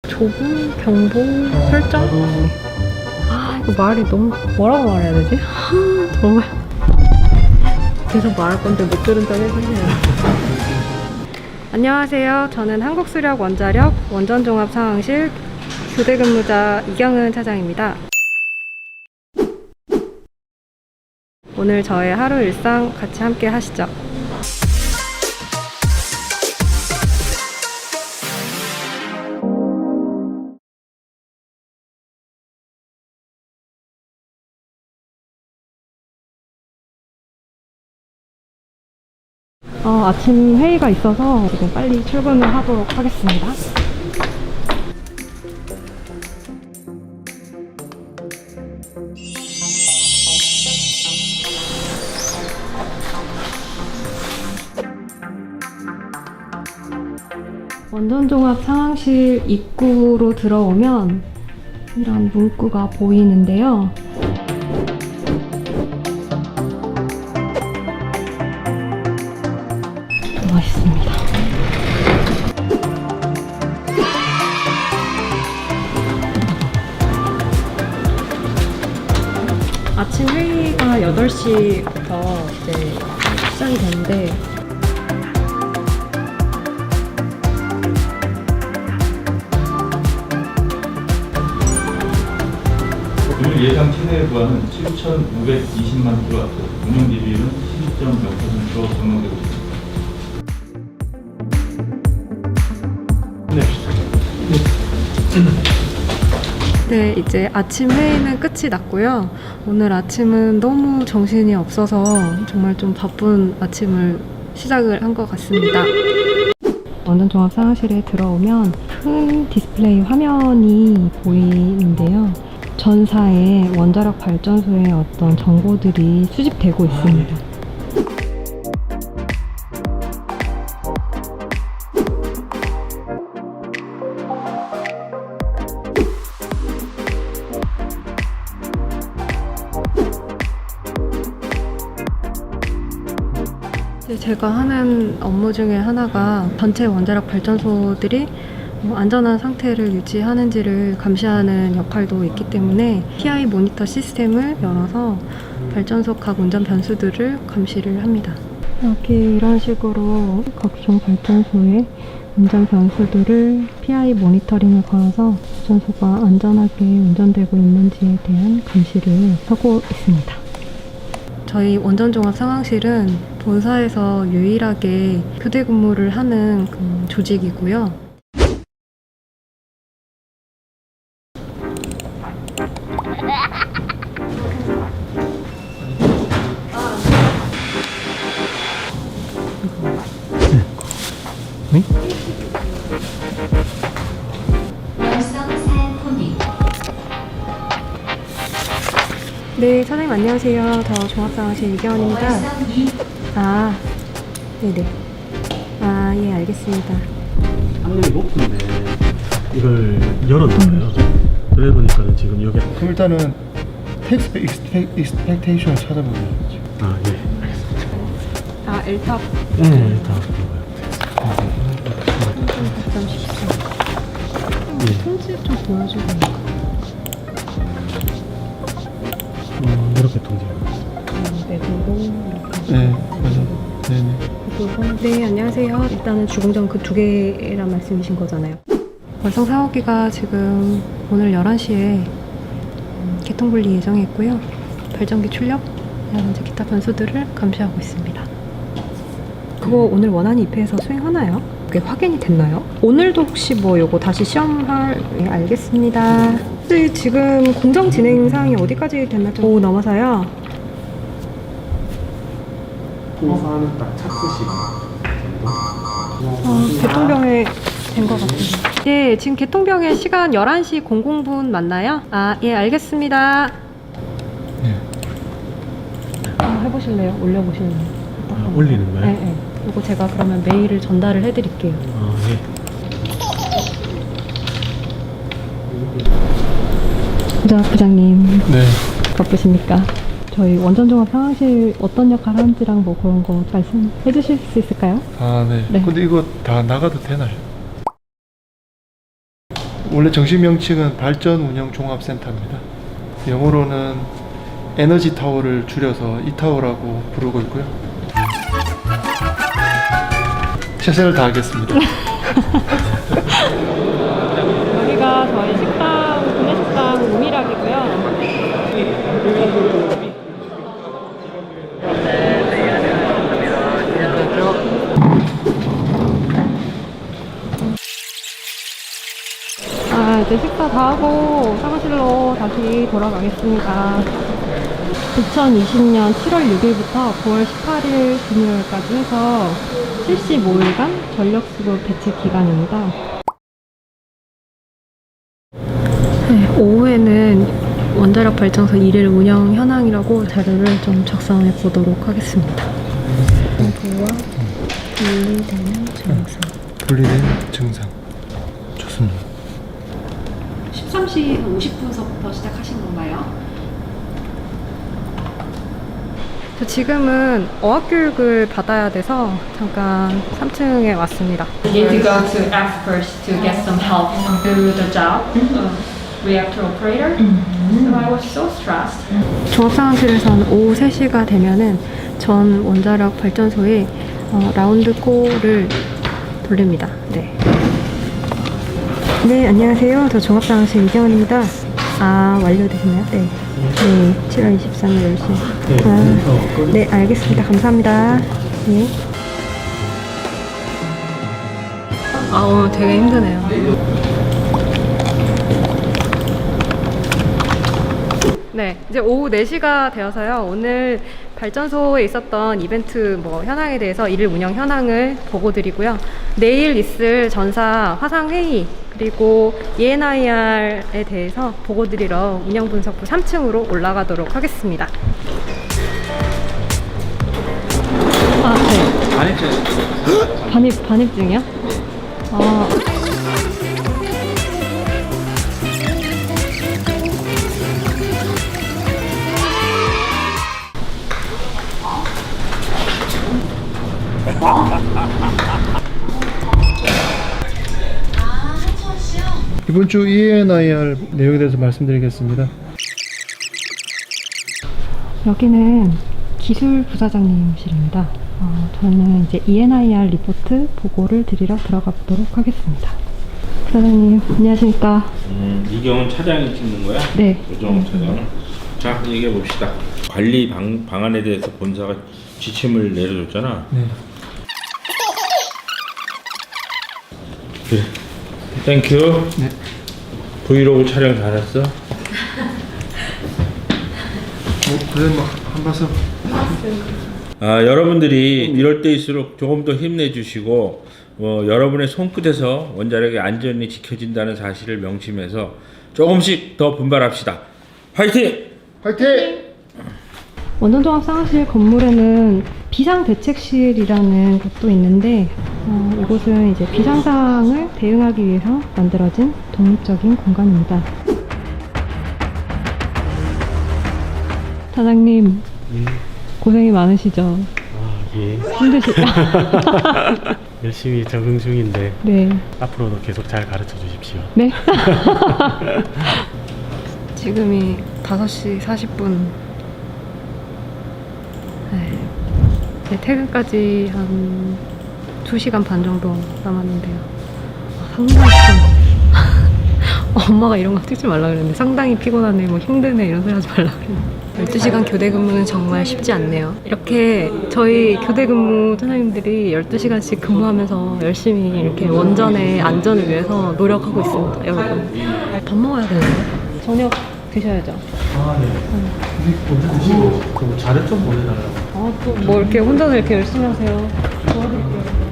조금 경보 설정? 아 이거 말이 너무 뭐라고 말해야 되지? 정말 계속 말할 건데 못 들은 척 해주세요. 안녕하세요. 저는 한국수력 원자력 원전종합상황실 교대근무자 이경은 차장입니다. 오늘 저의 하루 일상 같이 함께 하시죠. 아침 회의가 있어서 지금 빨리 출근을 하도록 하겠습니다. 원전종합 상황실 입구로 들어오면 이런 문구가 보이는데요. 멋있습니다. 아침 회의가 8시부터 이제 시작이 되는데 오늘 예상 체내 부하는 7,520만 킬로와트, 운영 대비율은 12.6%로 전망되고 있습니다. 네, 이제 아침 회의는 끝이 났고요. 오늘 아침은 너무 정신이 없어서 정말 좀 바쁜 아침을 시작을 한 것 같습니다. 원전종합 상황실에 들어오면 큰 디스플레이 화면이 보이는데요. 전사의 원자력 발전소의 어떤 정보들이 수집되고 있습니다. 제가 하는 업무 중에 하나가 전체 원자력 발전소들이 안전한 상태를 유지하는지를 감시하는 역할도 있기 때문에 PI 모니터 시스템을 열어서 발전소 각 운전 변수들을 감시를 합니다. 이렇게 이런 식으로 각종 발전소의 운전 변수들을 PI 모니터링을 걸어서 발전소가 안전하게 운전되고 있는지에 대한 감시를 하고 있습니다. 저희 원전종합 상황실은 본사에서 유일하게 교대 근무를 하는 조직이고요. 네? 네, 사장님 안녕하세요. 저 종합상황실 이경원입니다. 아, 네네. 아, 예, 알겠습니다. 확률이 높은데 이걸 열어놓아요. 그래 보니까는 지금 여기 그럼 일단은 텍스트 익스펙테이션을 찾아보면 아, 예, 알겠습니다. 아, L탑. 네, 다 편집 좀 보여주고. 이렇게 통제가 있습니다. 내부로 이렇게. 네, 맞아. 네네. 네, 안녕하세요. 일단은 주공정 그 2개란 말씀이신 거잖아요. 월성 4호기가 지금 오늘 11시에 개통 분리 예정이 있고요. 발전기 출력, 이제 기타 변수들을 감시하고 있습니다. 그거 오늘 원안이 입회해서 수행하나요? 그게 확인이 됐나요? 오늘도 혹시 뭐 요거 다시 시험할... 네, 알겠습니다. 혹시 지금 공정 진행 사항이 어디까지 됐나 좀... 오, 넘어서요? 공사하는 딱 착수 시간 정도? 개통병에 된 것 같아요. 예, 지금 개통병의 시간 11시 00분 맞나요? 아, 예, 알겠습니다. 네. 해보실래요? 올려보실래요? 아, 올리는 거예요? 네, 네. 이거 제가 그러면 메일을 전달을 해드릴게요. 아, 예. 부장님, 네. 바쁘십니까? 저희 원전종합 상황실 어떤 역할 하는지랑 뭐 그런 거 말씀해 주실 수 있을까요? 아, 네. 네. 근데 이거 다 나가도 되나요? 원래 정식 명칭은 발전 운영 종합센터입니다. 영어로는 에너지 타워를 줄여서 이타워라고 부르고 있고요. 최선을 다하겠습니다. 여기가 저희 식당, 구내 식당 우미락이고요. 이제 식사 다 하고 사무실로 다시 돌아가겠습니다. 2020년 7월 6일부터 9월 18일 금요일까지 해서 75일간 전력수급 배치 기간입니다. 네, 오후에는 원자력 발전소 1일 운영 현황이라고 자료를 좀 작성해 보도록 하겠습니다. 정보와 분리되는 증상. 분리된 증상. 좋습니다. 13시 50분서부터 시작하신 건가요? 저 지금은 어학교육을 받아야 돼서 잠깐 3층에 왔습니다. Need to go to F first to get some help through the job of reactor operator. So I was so stressed. 종합상황실에서는 오후 3시가 되면은 전 원자력 발전소에 라운드 콜을 돌립니다. 네. 네, 안녕하세요. 저 종합상황실 이경원입니다. 아, 완료되셨나요? 네. 네, 7월 23일 10시. 아, 네, 알겠습니다. 감사합니다. 네. 아, 오늘 되게 힘드네요. 네, 이제 오후 4시가 되어서요. 오늘 발전소에 있었던 이벤트 현황에 대해서 일일 운영 현황을 보고 드리고요. 내일 있을 전사 화상 회의 그리고 ENIR에 대해서 보고 드리러 운영분석부 3층으로 올라가도록 하겠습니다. 아, 네. 반입증이요? 아. 이번 주 ENIR 내용에 대해서 말씀드리겠습니다. 여기는 기술부사장님실입니다. 저는 이제 ENIR 리포트 보고를 드리러 들어가 보도록 하겠습니다. 부사장님, 안녕하십니까? 이경은 차장이 찍는 거야? 네. 조정훈 차장. 자, 얘기해 봅시다. 관리 방안에 대해서 본사가 지침을 내려줬잖아. 네. 그래. 땡큐. 네. 브이로그 촬영 잘했어? 그래 한 말씀. 여러분들이 이럴 때일수록 조금 더 힘내주시고 여러분의 손끝에서 원자력의 안전이 지켜진다는 사실을 명심해서 조금씩 더 분발합시다. 화이팅! 화이팅! 원전종합상황실 건물에는 비상대책실이라는 곳도 있는데 이곳은 이제 비상상황을 대응하기 위해서 만들어진 독립적인 공간입니다. 사장님, 고생이 많으시죠? 아, 예. 힘드시죠? 열심히 적응 중인데 네. 앞으로도 계속 잘 가르쳐 주십시오. 네? 지금이 5시 40분. 네. 이제 퇴근까지 한 2시간 반 정도 남았는데요. 상당히 피곤해. 엄마가 이런 거 찍지 말라 그랬는데 상당히 피곤하네, 힘드네 이런 소리 하지 말라 그랬는데 12시간 교대 근무는 정말 쉽지 않네요. 이렇게 저희 교대 근무 선생님들이 12시간씩 근무하면서 열심히 이렇게 원전의 안전을 위해서 노력하고 있습니다, 여러분. 밥 먹어야 되는데 저녁 드셔야죠. 아, 네. 먼저 드시고 그 자료 좀 보내달라고. 또 뭐 이렇게 혼자서 이렇게 열심히 하세요. 도와드릴게요.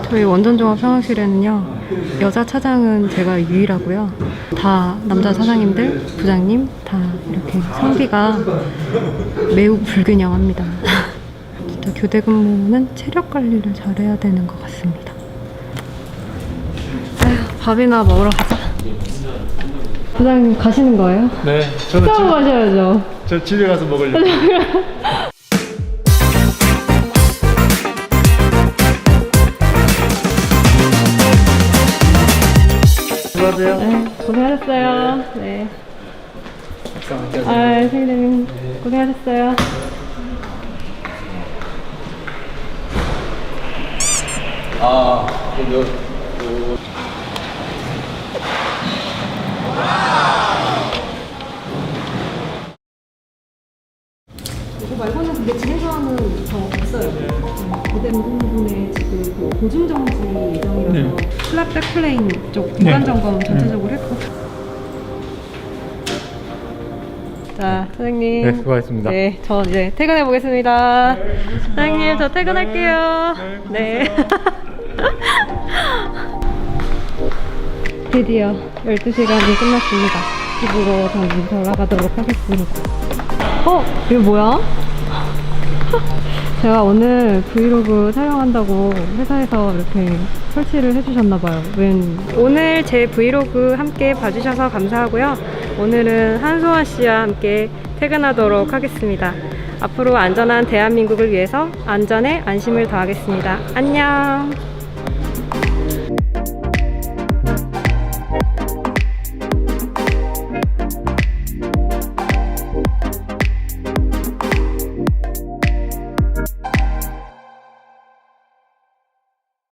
저희 원전종합상황실에는요, 여자 차장은 제가 유일하고요. 다 남자 사장님들, 부장님 다 이렇게 상비가 매우 불균형합니다. 진짜 교대 근무는 체력 관리를 잘해야 되는 것 같습니다. 아휴, 밥이나 먹으러 가자. 부장님 가시는 거예요? 네, 저는 식사하고 가셔야죠. 저 집에 가서 먹으려고. 수고하세요. 네. 고생하셨어요. 네. 아, 선생님 고생하셨어요. 이거 말고는 근데 진행사항은 더 없어요. 고된 부분에 지금 그 보증 정지 예정이라서 네. 슬랍 백플레인 쪽 공간 점검 전체적으로 했고. 자, 사장님. 네, 수고하셨습니다. 네, 저 이제 퇴근해 보겠습니다. 사장님, 저 퇴근할게요. 네. 드디어 12시간이 끝났습니다. 집으로 저는 돌아가도록 하겠습니다. 이거 뭐야? 제가 오늘 브이로그 촬영한다고 회사에서 이렇게 설치를 해주셨나봐요. 오늘 제 브이로그 함께 봐주셔서 감사하고요. 오늘은 한소아 씨와 함께 퇴근하도록 하겠습니다. 앞으로 안전한 대한민국을 위해서 안전에 안심을 더하겠습니다. 안녕!